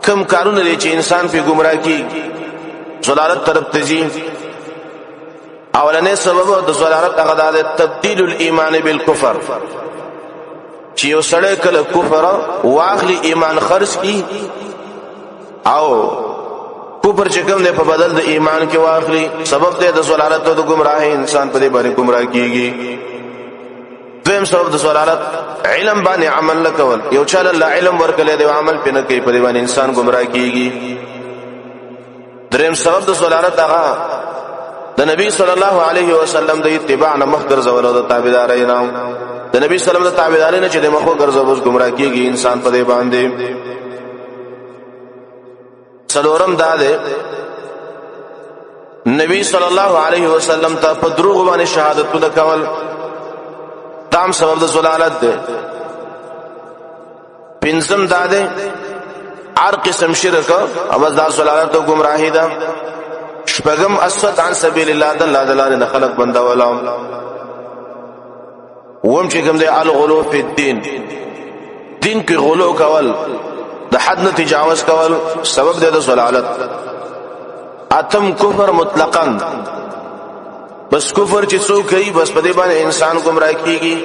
کم کارونه دي چې انسان په گمراه کی ضلالت طرف ته ځي. اولنې سبب د ضلالت هغه د تبديل الايمان بالكفر، چې یو سړی کله کفر واخلي ایمان خرج کی او کفر چې کوم دی په بدل د ایمان کې واخلي، سبب دی د ضلالت او د گمراهۍ، انسان په دې باندې گمراه کیږي. دویم سبب د ضلالت علم باندې عمل نه کول، یو چاله الله علم ورکړي دی عمل پې نه کوي، په دې باندې انسان گمراه کیږي. دریم سبب د ضلالت هغه د نبی صلی الله علیه وسلم د اتباع نه مخ ګرځول او د تابعدارۍ نه، د نبی صلی الله علیه وسلم د تابعدارۍ نه چې د مخ ګرځول گمراه کیږي انسان په دې باندې. څلورم دا ده نبی صلی الله علیه وسلم ته په دروغ باندې شهادتونه کول، تام سبب د ضلالت ده. پنځم دا ده هر قسم شرک او د ضلالت او گمراهی ده. شپږم اسود عن سبیل الله د الله تعالی نه خلق بندولا. وم چې کوم دی الغلو فی الدین، دین کې غلو کول، د حد نه تجاوز کول سبب دی د ضلالت. اتم کفر مطلقاً، بس کفر چې څوک کوي بس په دې باندې انسان گمراه کیږي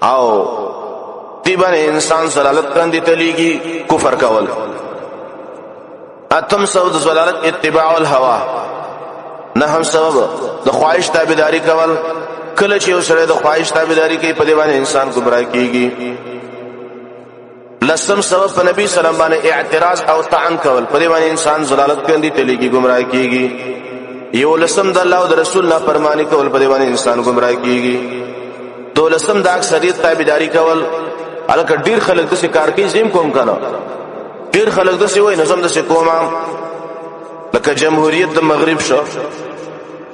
او دې باندې انسان ضلالت باندې تلیږي، کفر کول. اتم سبب د ضلالت اتباع الهوا، نه هم سبب د خواهش تابعداري کول، کله چې یو سره د خواهش تابعداري کوي په دې باندې انسان گمراه کیږي. لسم سبب په نبی صلی الله علیه وسلم باندې اعتراض او طعن کول، په دې باندې انسان ضلالت باندې تلیږي، گمراه کیږي. یو لسم د الله او د رسول الله فرمانی کول، په دې باندې انسان گمراه کیږي. دولسم د اکثریت تابعداري کول، الکه ډیر خلک د کار کوي زم کوم کنه، ډیر خلک د څه وای نظم د څه کومه، لکه جمهوریت د مغرب شو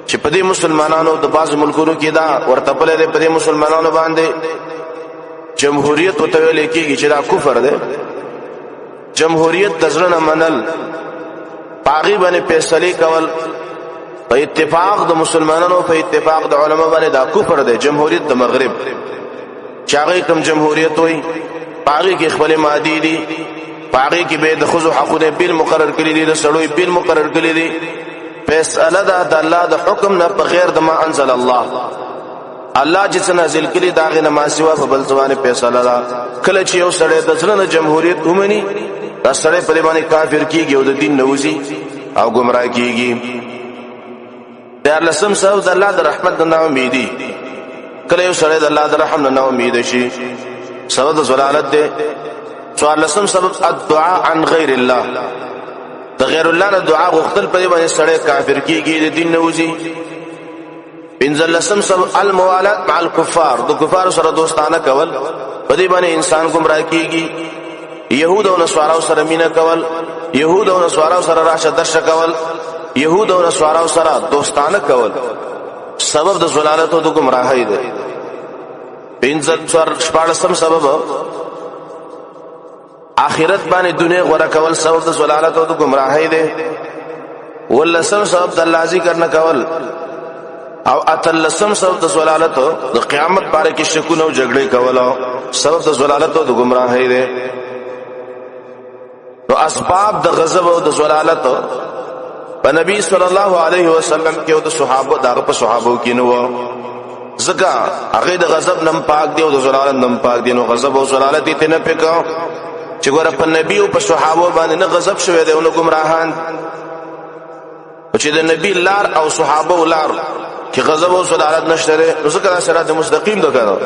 چې په دې مسلمانانو د بعض ملکونو کې دا ورته په دې په دې مسلمانانو باندې جمهوریت وته ویل کېږي چې دا کفر دی. جمهوریت د ځړه نه منل، پاغي باندې فیصله کول په اتفاق د مسلمانانو، په اتفاق د علما باندې دا کفر دی. جمهوریت د مغرب چاغه کوم جمهوریت وای، پاغي کې خپل مادي دي، پاغي کې به د خزو حقونه بیل مقرر کړی دي، د سړوي بیل مقرر کړی دي. فیصله ده د الله د حکم نه په غیر د ما انزل الله، الله چې نازل کړي دا غنه ما سوا په بل ځوانه فیصله ده. کله چې یو سړی د ځنه جمهوریت ومني، دا سړی په باندې کافر کیږي او د دین نوځي او گمراه کیږي. دا لسم سبب د الله د رحمت نه امیدي، کله یو سړی د الله د رحم نه امید شي سبب د ضلالت ده. سوال لسم سبب الدعاء عن غیر الله، د غیر الله نه دعا غوښتل په دې باندې سړی کافر کیږي، د دین نوځي. پنځل لسم سبب الموالات مع الكفار، د کفار سره دوستانه کول، په دې باندې انسان گمراه کیږي. يهود او نصارا سره مینا کول، يهود او نصارا سره راشه درشه کول، يهود او نصارا سره دوستانه کول سبب د ضلالت او د گمراهۍ ده. پنځل شپږم سبب آخرت باندې دنیا غوړه کول سبب د ضلالت او د گمراهۍ ده. ولسم سبب د الله ذکر نه کول او اتلسم سبب د ضلالت د قیامت باره کې شکونه او جګړې کول سبب د ضلالت او د گمراهۍ ده. نو اسباب د غضب او د ضلالت په نبی صلی الله علیه وسلم کې او د صحابه دغه په صحابه کې نو زګه هغه د غضب نم پاک دی او د ضلالت نم پاک دی. نو غضب او ضلالت دې نه پکاو چې ګوره په نبی او په صحابه باندې نه غضب شوی دی او نه گمراهان، چې د نبی لار او صحابه لار کې غضب او ضلالت نشته، نو ذکر صراط مستقیم ده کړو.